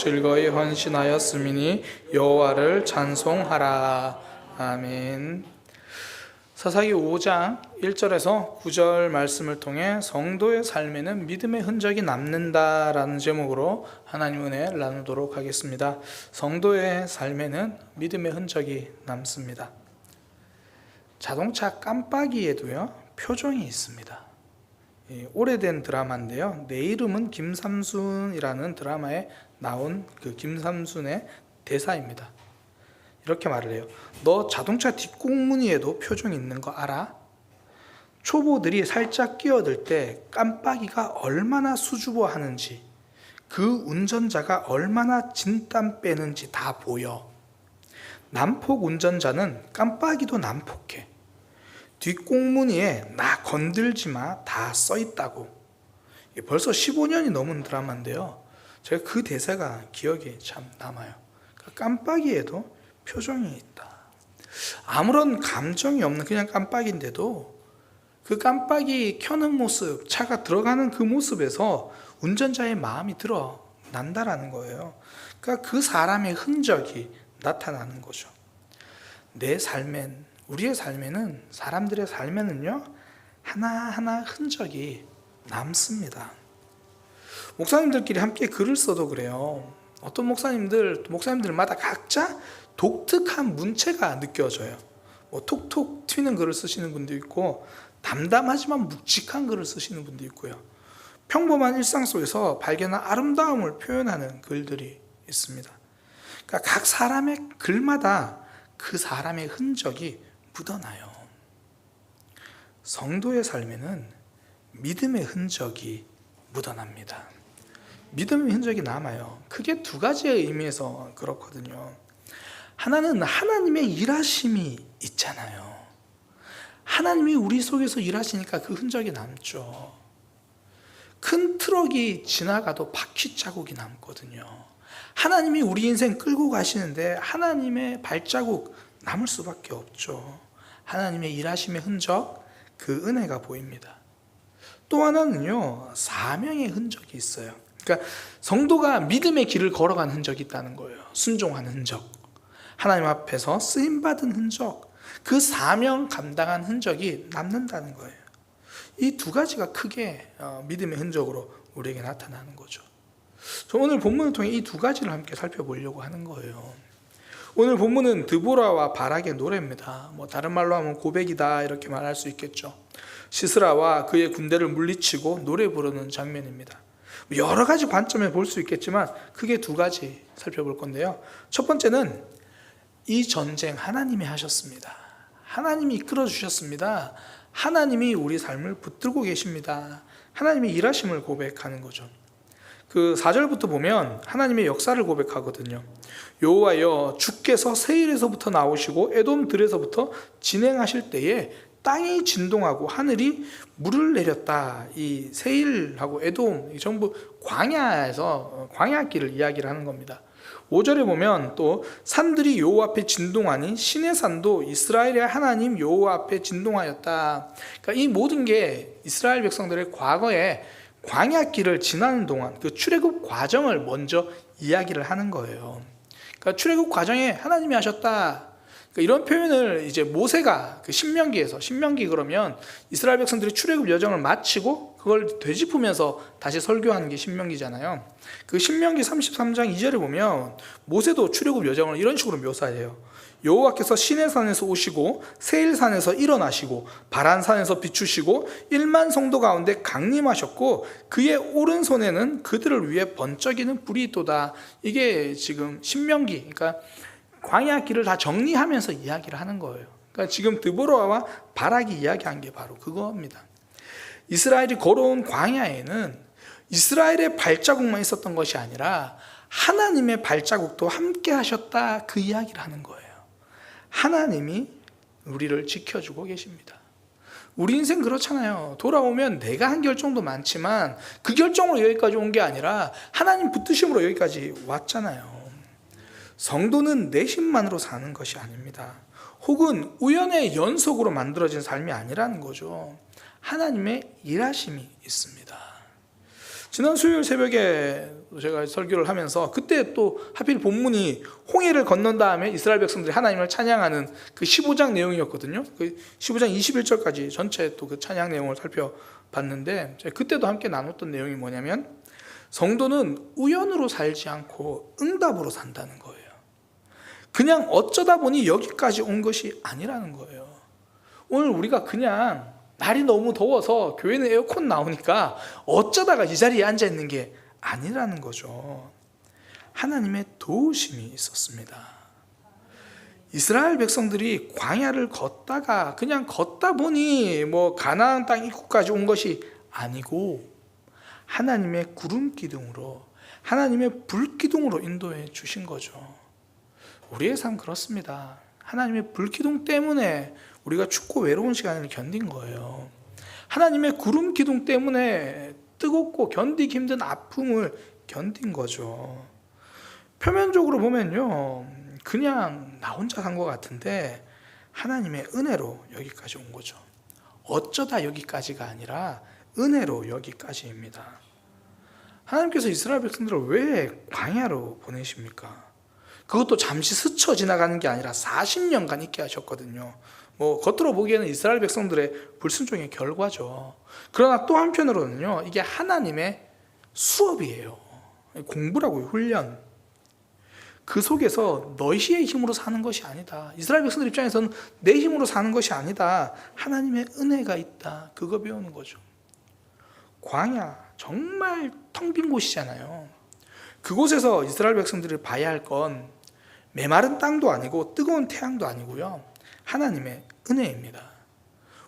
즐거이 헌신하였음이니 여호와를 찬송하라. 아멘. 사사기 5장 1절에서 9절 말씀을 통해 성도의 삶에는 믿음의 흔적이 남는다라는 제목으로 하나님 은혜를 나누도록 하겠습니다. 성도의 삶에는 믿음의 흔적이 남습니다. 자동차 깜빡이에도요 표정이 있습니다. 오래된 드라마인데요, 내 이름은 김삼순이라는 드라마에 나온 그 김삼순의 대사입니다. 이렇게 말을 해요. 너 자동차 뒷공무니에도 표정이 있는 거 알아? 초보들이 살짝 끼어들 때 깜빡이가 얼마나 수줍어하는지, 그 운전자가 얼마나 진땀 빼는지 다 보여. 난폭 운전자는 깜빡이도 난폭해. 뒷공무니에 나 건들지 마 다 써있다고. 벌써 15년이 넘은 드라마인데요, 제가 그 대사가 기억에 참 남아요. 깜빡이에도 표정이 있다. 아무런 감정이 없는 그냥 깜빡인데도 그 깜빡이 켜는 모습, 차가 들어가는 그 모습에서 운전자의 마음이 드러난다라는 거예요. 그러니까 그 사람의 흔적이 나타나는 거죠. 내 삶엔, 우리의 삶에는, 사람들의 삶에는요 하나하나 흔적이 남습니다. 목사님들끼리 함께 글을 써도 그래요. 어떤 목사님들마다 각자 독특한 문체가 느껴져요. 톡톡 튀는 글을 쓰시는 분도 있고, 담담하지만 묵직한 글을 쓰시는 분도 있고요. 평범한 일상 속에서 발견한 아름다움을 표현하는 글들이 있습니다. 그러니까 각 사람의 글마다 그 사람의 흔적이 묻어나요. 성도의 삶에는 믿음의 흔적이 묻어납니다. 믿음의 흔적이 남아요. 크게 두 가지의 의미에서 그렇거든요. 하나는 하나님의 일하심이 있잖아요. 하나님이 우리 속에서 일하시니까 그 흔적이 남죠. 큰 트럭이 지나가도 바퀴 자국이 남거든요. 하나님이 우리 인생 끌고 가시는데 하나님의 발자국 남을 수밖에 없죠. 하나님의 일하심의 흔적, 그 은혜가 보입니다. 또 하나는요, 사명의 흔적이 있어요. 그러니까 성도가 믿음의 길을 걸어간 흔적이 있다는 거예요. 순종하는 흔적, 하나님 앞에서 쓰임받은 흔적, 그 사명 감당한 흔적이 남는다는 거예요. 이 두 가지가 크게 믿음의 흔적으로 우리에게 나타나는 거죠. 저 오늘 본문을 통해 이 두 가지를 함께 살펴보려고 하는 거예요. 오늘 본문은 드보라와 바락의 노래입니다. 다른 말로 하면 고백이다 이렇게 말할 수 있겠죠. 시스라와 그의 군대를 물리치고 노래 부르는 장면입니다. 여러 가지 관점에 볼 수 있겠지만 크게 두 가지 살펴볼 건데요. 첫 번째는 이 전쟁 하나님이 하셨습니다. 하나님이 이끌어 주셨습니다. 하나님이 우리 삶을 붙들고 계십니다. 하나님의 일하심을 고백하는 거죠. 그 4절부터 보면 하나님의 역사를 고백하거든요. 여호와여, 주께서 세일에서부터 나오시고 에돔 들에서부터 진행하실 때에 땅이 진동하고 하늘이 물을 내렸다. 이 세일하고 에돔 전부 광야에서 광야길을 이야기를 하는 겁니다. 5절에 보면 또 산들이 여호와 앞에 진동하니 신의 산도 이스라엘의 하나님 여호와 앞에 진동하였다. 그러니까 이 모든 게 이스라엘 백성들의 과거에 광야길을 지나는 동안 그 출애굽 과정을 먼저 이야기를 하는 거예요. 그러니까 출애굽 과정에 하나님이 하셨다. 그러니까 이런 표현을 이제 모세가 그 신명기 그러면 이스라엘 백성들이 출애굽 여정을 마치고 그걸 되짚으면서 다시 설교하는 게 신명기잖아요. 그 신명기 33장 2절에 보면 모세도 출애굽 여정을 이런 식으로 묘사해요. 여호와께서 시내산에서 오시고 세일산에서 일어나시고 바란산에서 비추시고 1만 성도 가운데 강림하셨고 그의 오른손에는 그들을 위해 번쩍이는 불이 있도다. 이게 지금 신명기, 그러니까 광야 길을 다 정리하면서 이야기를 하는 거예요. 그러니까 지금 드보라와 바락이 이야기한 게 바로 그겁니다. 이스라엘이 걸어온 광야에는 이스라엘의 발자국만 있었던 것이 아니라 하나님의 발자국도 함께 하셨다, 그 이야기를 하는 거예요. 하나님이 우리를 지켜주고 계십니다. 우리 인생 그렇잖아요. 돌아오면 내가 한 결정도 많지만 그 결정으로 여기까지 온 게 아니라 하나님 붙드심으로 여기까지 왔잖아요. 성도는 내 힘만으로 사는 것이 아닙니다. 혹은 우연의 연속으로 만들어진 삶이 아니라는 거죠. 하나님의 일하심이 있습니다. 지난 수요일 새벽에 제가 설교를 하면서 그때 또 하필 본문이 홍해를 건넌 다음에 이스라엘 백성들이 하나님을 찬양하는 그 15장 내용이었거든요. 그 15장 21절까지 전체 또 그 찬양 내용을 살펴봤는데, 그때도 함께 나눴던 내용이 뭐냐면, 성도는 우연으로 살지 않고 응답으로 산다는 거예요. 그냥 어쩌다 보니 여기까지 온 것이 아니라는 거예요. 오늘 우리가 그냥 날이 너무 더워서 교회는 에어컨 나오니까 어쩌다가 이 자리에 앉아 있는 게 아니라는 거죠. 하나님의 도우심이 있었습니다. 이스라엘 백성들이 광야를 걷다가 그냥 걷다 보니 뭐 가나안 땅 입구까지 온 것이 아니고, 하나님의 구름 기둥으로, 하나님의 불 기둥으로 인도해 주신 거죠. 우리의 삶 그렇습니다. 하나님의 불 기둥 때문에 우리가 춥고 외로운 시간을 견딘 거예요. 하나님의 구름 기둥 때문에 뜨겁고 견디기 힘든 아픔을 견딘 거죠. 표면적으로 보면요, 그냥 나 혼자 산 것 같은데 하나님의 은혜로 여기까지 온 거죠. 어쩌다 여기까지가 아니라 은혜로 여기까지입니다. 하나님께서 이스라엘 백성들을 왜 광야로 보내십니까? 그것도 잠시 스쳐 지나가는 게 아니라 40년간 있게 하셨거든요. 뭐 겉으로 보기에는 이스라엘 백성들의 불순종의 결과죠. 그러나 또 한편으로는요, 이게 하나님의 수업이에요. 공부라고요, 훈련. 그 속에서 너희의 힘으로 사는 것이 아니다. 이스라엘 백성들 입장에서는 내 힘으로 사는 것이 아니다. 하나님의 은혜가 있다. 그거 배우는 거죠. 광야, 정말 텅 빈 곳이잖아요. 그곳에서 이스라엘 백성들이 봐야 할 건 메마른 땅도 아니고 뜨거운 태양도 아니고요, 하나님의 은혜입니다.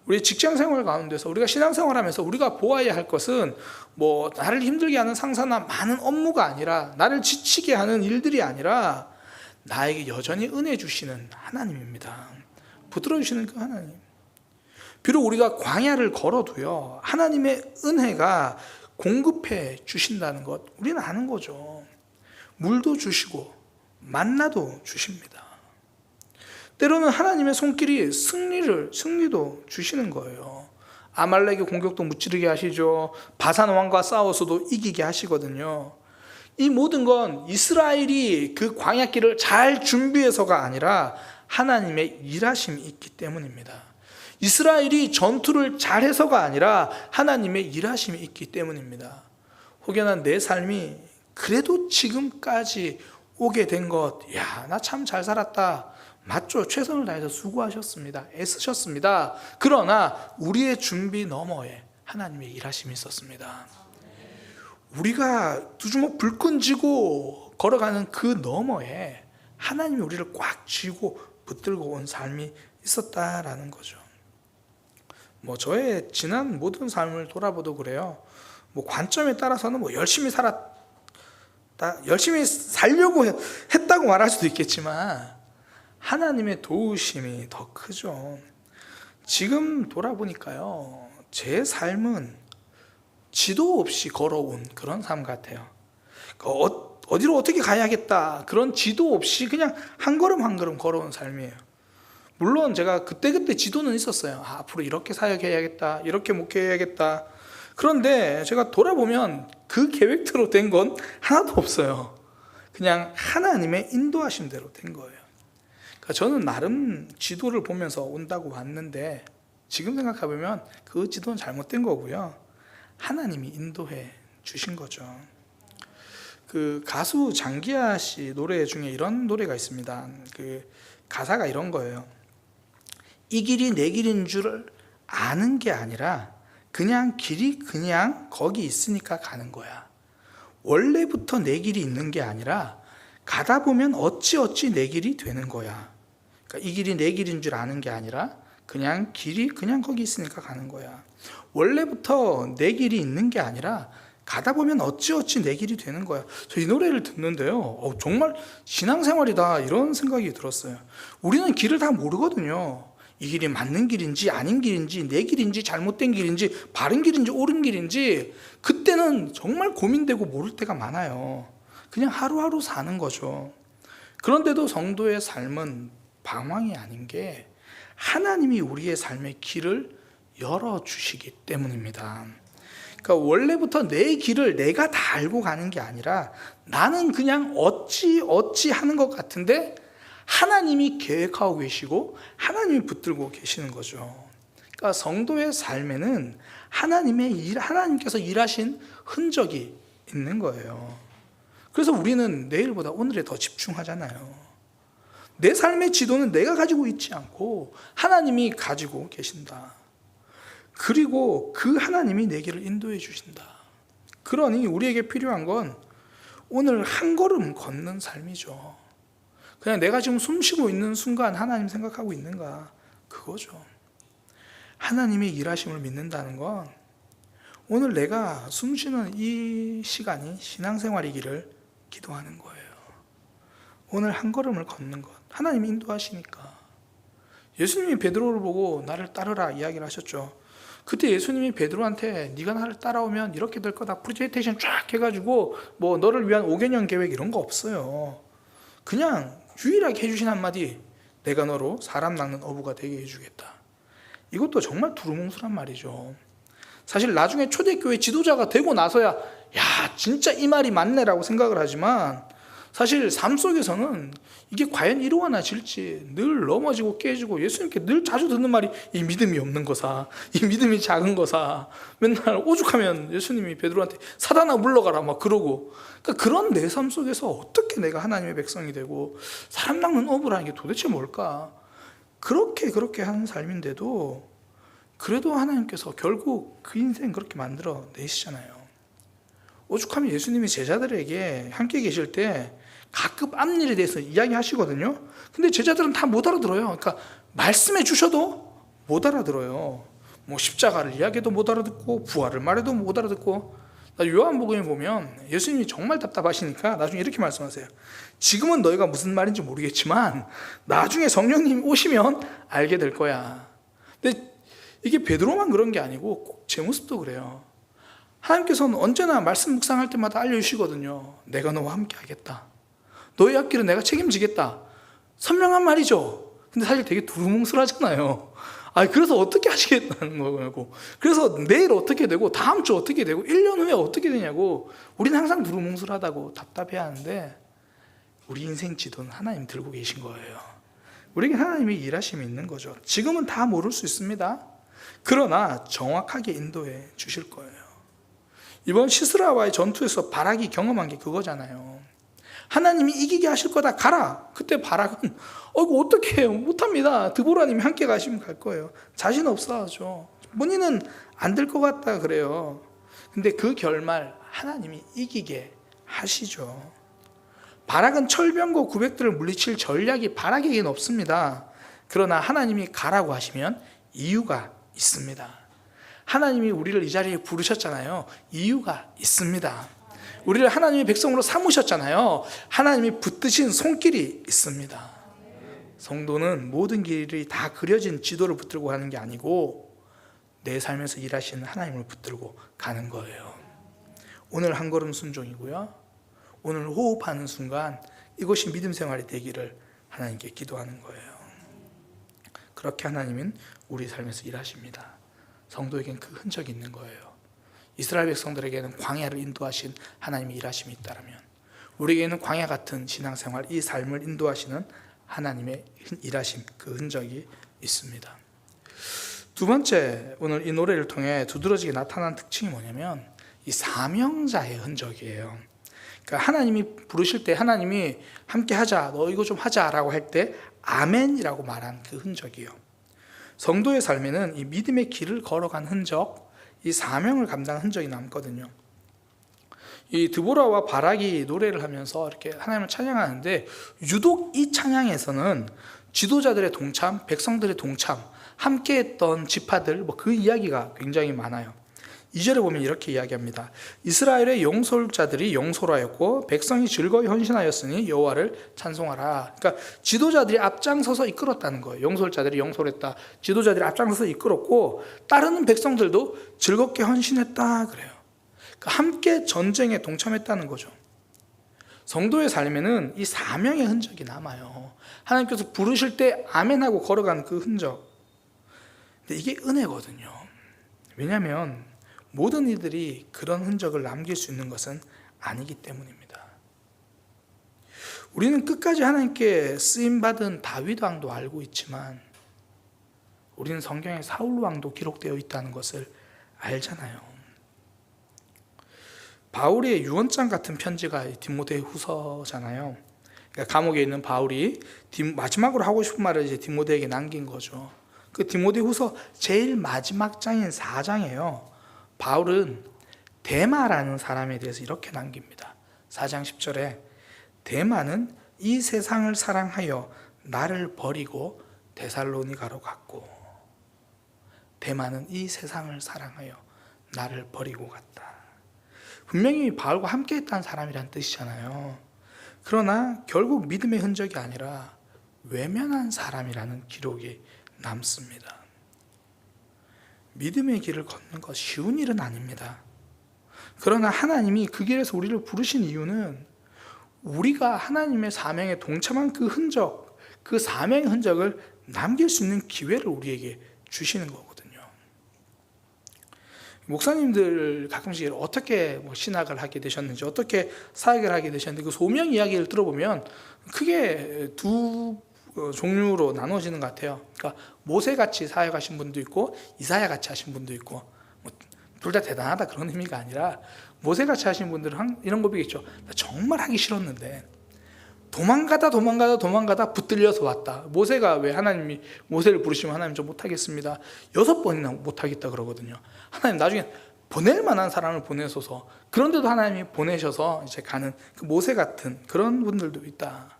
우리 직장 생활 가운데서, 우리가 신앙생활하면서 우리가 보아야 할 것은 뭐 나를 힘들게 하는 상사나 많은 업무가 아니라, 나를 지치게 하는 일들이 아니라 나에게 여전히 은혜 주시는 하나님입니다. 붙들어 주시는 그 하나님. 비록 우리가 광야를 걸어도요, 하나님의 은혜가 공급해 주신다는 것 우리는 아는 거죠. 물도 주시고 만나도 주십니다. 때로는 하나님의 손길이 승리도 주시는 거예요. 아말렉의 공격도 무찌르게 하시죠. 바산 왕과 싸워서도 이기게 하시거든요. 이 모든 건 이스라엘이 그 광야길을 잘 준비해서가 아니라 하나님의 일하심이 있기 때문입니다. 이스라엘이 전투를 잘해서가 아니라 하나님의 일하심이 있기 때문입니다. 혹여나 내 삶이 그래도 지금까지 오게 된 것, 야, 나 참 잘 살았다. 맞죠? 최선을 다해서 수고하셨습니다. 애쓰셨습니다. 그러나 우리의 준비 너머에 하나님의 일하심이 있었습니다. 우리가 두 주먹 불끈 쥐고 걸어가는 그 너머에 하나님이 우리를 꽉 쥐고 붙들고 온 삶이 있었다라는 거죠. 뭐 저의 지난 모든 삶을 돌아보도 그래요. 뭐 관점에 따라서는 뭐 열심히 살려고 했다고 말할 수도 있겠지만 하나님의 도우심이 더 크죠. 지금 돌아보니까요, 제 삶은 지도 없이 걸어온 그런 삶 같아요. 어디로 어떻게 가야겠다, 그런 지도 없이 그냥 한 걸음 한 걸음 걸어온 삶이에요. 물론 제가 그때그때 지도는 있었어요. 앞으로 이렇게 사역해야겠다, 이렇게 목회해야겠다. 그런데 제가 돌아보면 그 계획대로 된 건 하나도 없어요. 그냥 하나님의 인도하심대로 된 거예요. 그러니까 저는 나름 지도를 보면서 온다고 봤는데, 지금 생각해보면 그 지도는 잘못된 거고요, 하나님이 인도해 주신 거죠. 그 가수 장기하 씨 노래 중에 이런 노래가 있습니다. 그 가사가 이런 거예요. 이 길이 내 길인 줄 아는 게 아니라 그냥 길이 그냥 거기 있으니까 가는 거야. 원래부터 내 길이 있는 게 아니라 가다 보면 어찌어찌 내 길이 되는 거야. 그러니까 이 길이 내 길인 줄 아는 게 아니라 그냥 길이 그냥 거기 있으니까 가는 거야. 원래부터 내 길이 있는 게 아니라 가다 보면 어찌어찌 내 길이 되는 거야. 저 이 노래를 듣는데요, 정말 신앙생활이다 이런 생각이 들었어요. 우리는 길을 다 모르거든요. 이 길이 맞는 길인지 아닌 길인지, 내 길인지 잘못된 길인지, 바른 길인지 옳은 길인지 그때는 정말 고민되고 모를 때가 많아요. 그냥 하루하루 사는 거죠. 그런데도 성도의 삶은 방황이 아닌 게 하나님이 우리의 삶의 길을 열어주시기 때문입니다. 그러니까 원래부터 내 길을 내가 다 알고 가는 게 아니라 나는 그냥 어찌 하는 것 같은데 하나님이 계획하고 계시고 하나님이 붙들고 계시는 거죠. 그러니까 성도의 삶에는 하나님께서 일하신 흔적이 있는 거예요. 그래서 우리는 내일보다 오늘에 더 집중하잖아요. 내 삶의 지도는 내가 가지고 있지 않고 하나님이 가지고 계신다. 그리고 그 하나님이 내 길을 인도해 주신다. 그러니 우리에게 필요한 건 오늘 한 걸음 걷는 삶이죠. 그냥 내가 지금 숨 쉬고 있는 순간 하나님 생각하고 있는가? 그거죠. 하나님의 일하심을 믿는다는 건 오늘 내가 숨 쉬는 이 시간이 신앙생활이기를 기도하는 거예요. 오늘 한 걸음을 걷는 것. 하나님이 인도하시니까. 예수님이 베드로를 보고 나를 따르라 이야기를 하셨죠. 그때 예수님이 베드로한테 네가 나를 따라오면 이렇게 될 거다 프레젠테이션 쫙 해가지고 뭐 너를 위한 5개년 계획 이런 거 없어요. 그냥 유일하게 해주신 한마디, 내가 너로 사람 낚는 어부가 되게 해주겠다. 이것도 정말 두루뭉술한 말이죠. 사실 나중에 초대교회 지도자가 되고 나서야 야 진짜 이 말이 맞네라고 생각을 하지만 사실 삶 속에서는 이게 과연 이루어질지 늘 넘어지고 깨지고, 예수님께 늘 자주 듣는 말이 이 믿음이 없는 거사, 이 믿음이 작은 거사. 맨날 오죽하면 예수님이 베드로한테 사단아 물러가라 막 그러고. 그러니까 그런 내 삶 속에서 어떻게 내가 하나님의 백성이 되고 사람 낚는 어부라는 게 도대체 뭘까? 그렇게 하는 삶인데도 그래도 하나님께서 결국 그 인생 그렇게 만들어 내시잖아요. 오죽하면 예수님이 제자들에게 함께 계실 때 가끔 앞일에 대해서 이야기하시거든요. 근데 제자들은 다 못 알아들어요. 그러니까 말씀해 주셔도 못 알아들어요. 뭐 십자가를 이야기해도 못 알아듣고 부활을 말해도 못 알아듣고. 요한복음에 보면 예수님이 정말 답답하시니까 나중에 이렇게 말씀하세요. 지금은 너희가 무슨 말인지 모르겠지만 나중에 성령님 오시면 알게 될 거야. 근데 이게 베드로만 그런 게 아니고 꼭 제 모습도 그래요. 하나님께서는 언제나 말씀 묵상할 때마다 알려주시거든요. 내가 너와 함께 하겠다. 너의 앞길은 내가 책임지겠다. 선명한 말이죠. 근데 사실 되게 두루뭉술하잖아요. 그래서 어떻게 하시겠다는 거고, 그래서 내일 어떻게 되고 다음 주 어떻게 되고 1년 후에 어떻게 되냐고 우리는 항상 두루뭉술하다고 답답해하는데 우리 인생 지도는 하나님 들고 계신 거예요. 우리에게 하나님의 일하심이 있는 거죠. 지금은 다 모를 수 있습니다. 그러나 정확하게 인도해 주실 거예요. 이번 시스라와의 전투에서 바락이 경험한 게 그거잖아요. 하나님이 이기게 하실 거다, 가라. 그때 바락은 이거 어떻게 해요? 못합니다. 드보라님이 함께 가시면 갈 거예요. 자신 없어 하죠. 본인은 안 될 것 같다 그래요. 근데 그 결말 하나님이 이기게 하시죠. 바락은 철병거 900대를 물리칠 전략이 바락에게는 없습니다. 그러나 하나님이 가라고 하시면 이유가 있습니다. 하나님이 우리를 이 자리에 부르셨잖아요. 이유가 있습니다. 우리를 하나님의 백성으로 삼으셨잖아요. 하나님이 붙드신 손길이 있습니다. 성도는 모든 길이 다 그려진 지도를 붙들고 가는 게 아니고 내 삶에서 일하시는 하나님을 붙들고 가는 거예요. 오늘 한 걸음 순종이고요. 오늘 호흡하는 순간 이것이 믿음 생활이 되기를 하나님께 기도하는 거예요. 그렇게 하나님은 우리 삶에서 일하십니다. 성도에게는 그 흔적이 있는 거예요. 이스라엘 백성들에게는 광야를 인도하신 하나님의 일하심이 있다면 우리에게는 광야 같은 신앙생활, 이 삶을 인도하시는 하나님의 일하심, 그 흔적이 있습니다. 두 번째, 오늘 이 노래를 통해 두드러지게 나타난 특징이 뭐냐면 이 사명자의 흔적이에요. 그러니까 하나님이 부르실 때 하나님이 함께 하자, 너 이거 좀 하자라고 할 때 아멘이라고 말한 그 흔적이요. 성도의 삶에는 이 믿음의 길을 걸어간 흔적, 이 사명을 감당한 흔적이 남거든요. 이 드보라와 바락이 노래를 하면서 이렇게 하나님을 찬양하는데 유독 이 찬양에서는 지도자들의 동참, 백성들의 동참, 함께했던 지파들 그 이야기가 굉장히 많아요. 2절에 보면 이렇게 이야기합니다. 이스라엘의 용솔자들이 용솔하였고 백성이 즐거이 헌신하였으니 여호와를 찬송하라. 그러니까 지도자들이 앞장서서 이끌었다는 거예요. 용솔자들이 용솔했다. 지도자들이 앞장서서 이끌었고 따르는 백성들도 즐겁게 헌신했다 그래요. 그러니까 함께 전쟁에 동참했다는 거죠. 성도의 삶에는 이 사명의 흔적이 남아요. 하나님께서 부르실 때 아멘하고 걸어간 그 흔적. 근데 이게 은혜거든요. 왜냐하면 모든 이들이 그런 흔적을 남길 수 있는 것은 아니기 때문입니다. 우리는 끝까지 하나님께 쓰임받은 다윗 왕도 알고 있지만 우리는 성경에 사울 왕도 기록되어 있다는 것을 알잖아요. 바울의 유언장 같은 편지가 디모데 후서잖아요. 그러니까 감옥에 있는 바울이 마지막으로 하고 싶은 말을 이제 디모데에게 남긴 거죠. 그 디모데 후서 제일 마지막 장인 4장이에요. 바울은 데마라는 사람에 대해서 이렇게 남깁니다. 4장 10절에 데마는 이 세상을 사랑하여 나를 버리고 데살로니가로 갔고, 데마는 이 세상을 사랑하여 나를 버리고 갔다. 분명히 바울과 함께 했다는 사람이란 뜻이잖아요. 그러나 결국 믿음의 흔적이 아니라 외면한 사람이라는 기록이 남습니다. 믿음의 길을 걷는 것 쉬운 일은 아닙니다. 그러나 하나님이 그 길에서 우리를 부르신 이유는 우리가 하나님의 사명에 동참한 그 흔적, 그 사명의 흔적을 남길 수 있는 기회를 우리에게 주시는 거거든요. 목사님들 가끔씩 어떻게 신학을 하게 되셨는지, 어떻게 사역을 하게 되셨는지 그 소명 이야기를 들어보면 크게 두 종류로 나눠지는 것 같아요. 그러니까 모세같이 사역하신 분도 있고 이사야같이 하신 분도 있고, 둘 다 대단하다 그런 의미가 아니라 모세같이 하신 분들은 이런 고백이겠죠. 나 정말 하기 싫었는데 도망가다 붙들려서 왔다. 모세가 왜 하나님이 모세를 부르시면 하나님 저 못하겠습니다 6번이나 못하겠다 그러거든요. 하나님 나중에 보낼 만한 사람을 보내소서. 그런데도 하나님이 보내셔서 이제 가는 그 모세 같은 그런 분들도 있다.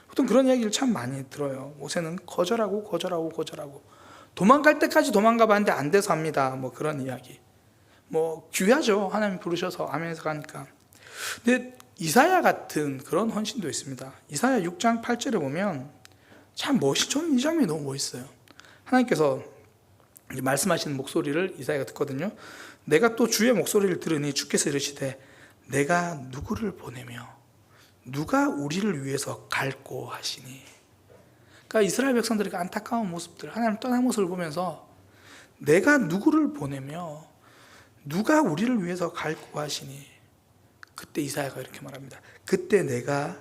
보통 그런 이야기를 참 많이 들어요. 모세는 거절하고 도망갈 때까지 도망가 봤는데 안 돼서 합니다. 그런 이야기. 귀하죠. 하나님 부르셔서 아멘에서 가니까. 근데 이사야 같은 그런 헌신도 있습니다. 이사야 6장 8절에 보면 참 저는 이 장면이 너무 멋있어요. 하나님께서 말씀하시는 목소리를 이사야가 듣거든요. 내가 또 주의 목소리를 들으니 주께서 이르시되 내가 누구를 보내며 누가 우리를 위해서 갈고 하시니. 그러니까 이스라엘 백성들의 그 안타까운 모습들, 하나님 떠난 모습을 보면서 내가 누구를 보내며 누가 우리를 위해서 갈고 하시니. 그때 이사야가 이렇게 말합니다. 그때 내가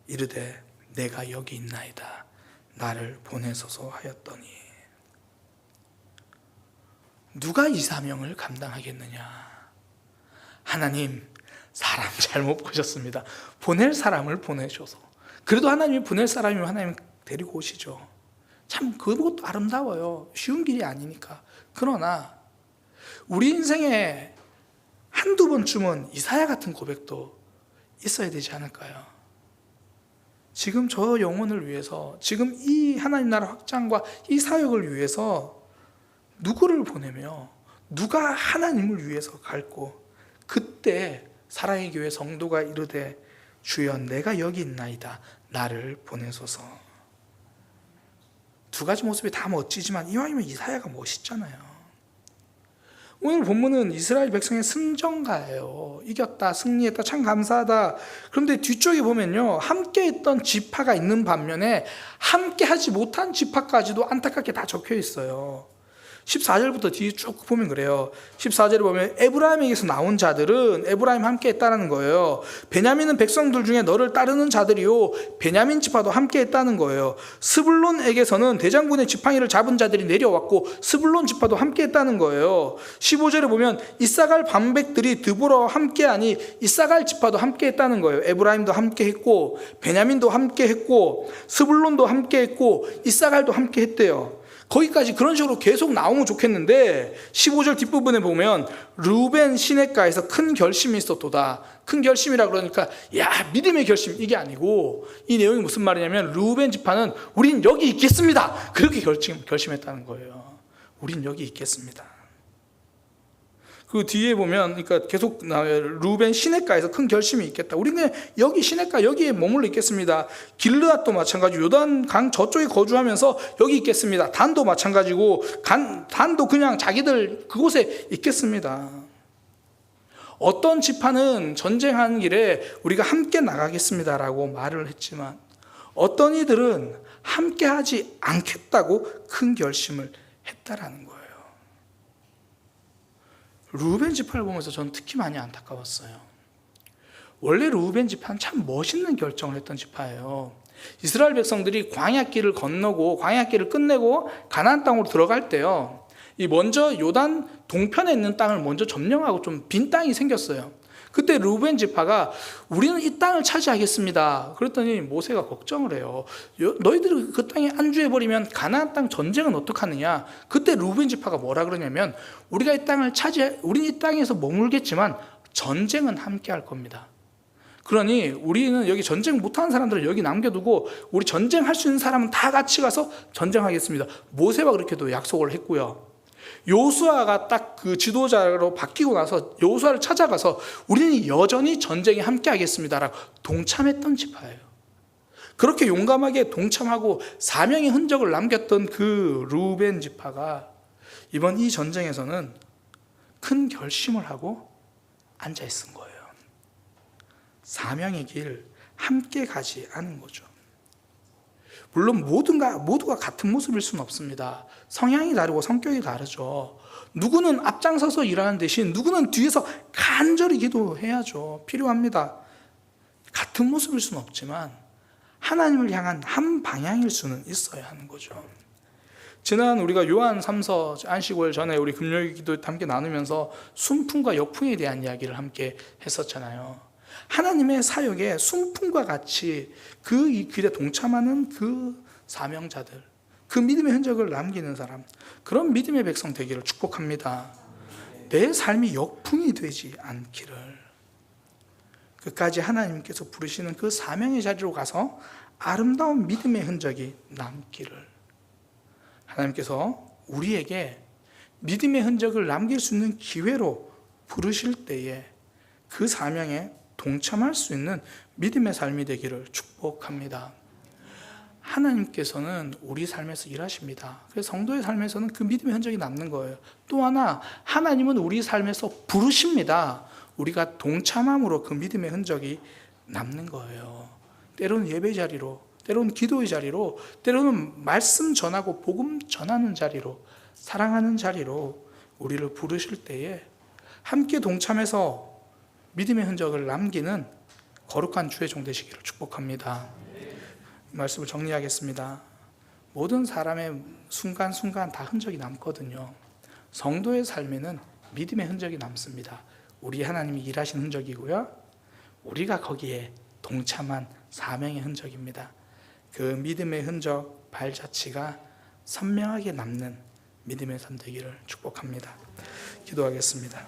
이르되 내가 여기 있나이다 나를 보내소서 하였더니. 누가 이 사명을 감당하겠느냐. 하나님 사람 잘못 보셨습니다. 보낼 사람을 보내셔서. 그래도 하나님이 보낼 사람이면 하나님 데리고 오시죠. 참 그것도 아름다워요. 쉬운 길이 아니니까. 그러나 우리 인생에 한두 번쯤은 이사야 같은 고백도 있어야 되지 않을까요? 지금 저 영혼을 위해서, 지금 이 하나님 나라 확장과 이 사역을 위해서 누구를 보내며 누가 하나님을 위해서 갈고, 그때 사랑의 교회 성도가 이르되 주여 내가 여기 있나이다 나를 보내소서. 두 가지 모습이 다 멋지지만 이왕이면 이사야가 멋있잖아요. 오늘 본문은 이스라엘 백성의 승전가예요. 이겼다, 승리했다, 참 감사하다. 그런데 뒤쪽에 보면요, 함께 했던 지파가 있는 반면에 함께 하지 못한 지파까지도 안타깝게 다 적혀 있어요. 14절부터 뒤에 쭉 보면 그래요. 14절에 보면 에브라임에게서 나온 자들은 에브라임 함께 했다는 거예요. 베냐민은 백성들 중에 너를 따르는 자들이요 베냐민 지파도 함께 했다는 거예요. 스불론에게서는 대장군의 지팡이를 잡은 자들이 내려왔고 스불론 지파도 함께 했다는 거예요. 15절에 보면 이사갈 반백들이 드보라와 함께하니 이사갈 지파도 함께 했다는 거예요. 에브라임도 함께 했고 베냐민도 함께 했고 스불론도 함께 했고 이사갈도 함께 했대요. 거기까지 그런 식으로 계속 나오면 좋겠는데 15절 뒷부분에 보면 르우벤 시냇가에서 큰 결심이 있었도다. 큰 결심이라 그러니까 믿음의 결심 이게 아니고, 이 내용이 무슨 말이냐면 르우벤 지파는 우린 여기 있겠습니다 그렇게 결심했다는 거예요. 우린 여기 있겠습니다. 그 뒤에 보면 그러니까 계속 나와요. 루벤 시냇가에서 큰 결심이 있겠다. 우리는 여기 시냇가 여기에 머물러 있겠습니다. 길르앗도 마찬가지고 요단 강 저쪽에 거주하면서 여기 있겠습니다. 단도 마찬가지고 단도 그냥 자기들 그곳에 있겠습니다. 어떤 지파는 전쟁하는 길에 우리가 함께 나가겠습니다라고 말을 했지만 어떤 이들은 함께하지 않겠다고 큰 결심을 했다라는 거예요. 르우벤 지파를 보면서 저는 특히 많이 안타까웠어요. 원래 르우벤 지파는 참 멋있는 결정을 했던 지파예요. 이스라엘 백성들이 광야길을 건너고 광야길을 끝내고 가나안 땅으로 들어갈 때요, 이 먼저 요단 동편에 있는 땅을 먼저 점령하고 좀 빈 땅이 생겼어요. 그때 르우벤 지파가 우리는 이 땅을 차지하겠습니다. 그랬더니 모세가 걱정을 해요. 너희들이 그 땅에 안주해버리면 가나안 땅 전쟁은 어떡하느냐. 그때 르우벤 지파가 뭐라 그러냐면, 우리가 이 땅을 우리는 이 땅에서 머물겠지만 전쟁은 함께 할 겁니다. 그러니 우리는 여기 전쟁 못하는 사람들을 여기 남겨두고 우리 전쟁할 수 있는 사람은 다 같이 가서 전쟁하겠습니다. 모세가 그렇게도 약속을 했고요. 요수아가 딱 그 지도자로 바뀌고 나서 요수아를 찾아가서 우리는 여전히 전쟁에 함께 하겠습니다라고 동참했던 지파예요. 그렇게 용감하게 동참하고 사명의 흔적을 남겼던 그 르우벤 지파가 이번 이 전쟁에서는 큰 결심을 하고 앉아 있은 거예요. 사명의 길 함께 가지 않은 거죠. 물론 모두가 같은 모습일 수는 없습니다. 성향이 다르고 성격이 다르죠. 누구는 앞장서서 일하는 대신 누구는 뒤에서 간절히 기도해야죠. 필요합니다. 같은 모습일 수는 없지만 하나님을 향한 한 방향일 수는 있어야 하는 거죠. 지난 우리가 요한 3서 안식월 전에 우리 금요일 기도 함께 나누면서 순풍과 역풍에 대한 이야기를 함께 했었잖아요. 하나님의 사역에 순풍과 같이 그 길에 동참하는 그 사명자들, 그 믿음의 흔적을 남기는 사람, 그런 믿음의 백성 되기를 축복합니다. 내 삶이 역풍이 되지 않기를, 끝까지 하나님께서 부르시는 그 사명의 자리로 가서 아름다운 믿음의 흔적이 남기를, 하나님께서 우리에게 믿음의 흔적을 남길 수 있는 기회로 부르실 때에 그 사명에 동참할 수 있는 믿음의 삶이 되기를 축복합니다. 하나님께서는 우리 삶에서 일하십니다. 그래서 성도의 삶에서는 그 믿음의 흔적이 남는 거예요. 또 하나, 하나님은 우리 삶에서 부르십니다. 우리가 동참함으로 그 믿음의 흔적이 남는 거예요. 때로는 예배 자리로, 때로는 기도의 자리로, 때로는 말씀 전하고 복음 전하는 자리로, 사랑하는 자리로 우리를 부르실 때에 함께 동참해서 믿음의 흔적을 남기는 거룩한 주의 종 되시기를 축복합니다. 이 말씀을 정리하겠습니다. 모든 사람의 순간순간 다 흔적이 남거든요. 성도의 삶에는 믿음의 흔적이 남습니다. 우리 하나님이 일하신 흔적이고요, 우리가 거기에 동참한 사명의 흔적입니다. 그 믿음의 흔적 발자취가 선명하게 남는 믿음의 삶 되기를 축복합니다. 기도하겠습니다.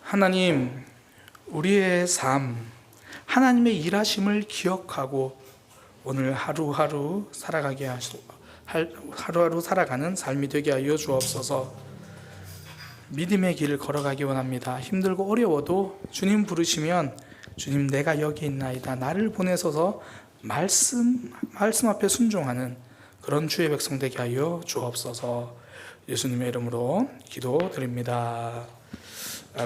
하나님, 우리의 삶, 하나님의 일하심을 기억하고 오늘 하루하루 살아가는 삶이 되게 하여 주옵소서. 믿음의 길을 걸어가기 원합니다. 힘들고 어려워도 주님 부르시면, 주님 내가 여기 있나이다, 나를 보내소서 말씀 앞에 순종하는 그런 주의 백성 되게 하여 주옵소서. 예수님의 이름으로 기도드립니다.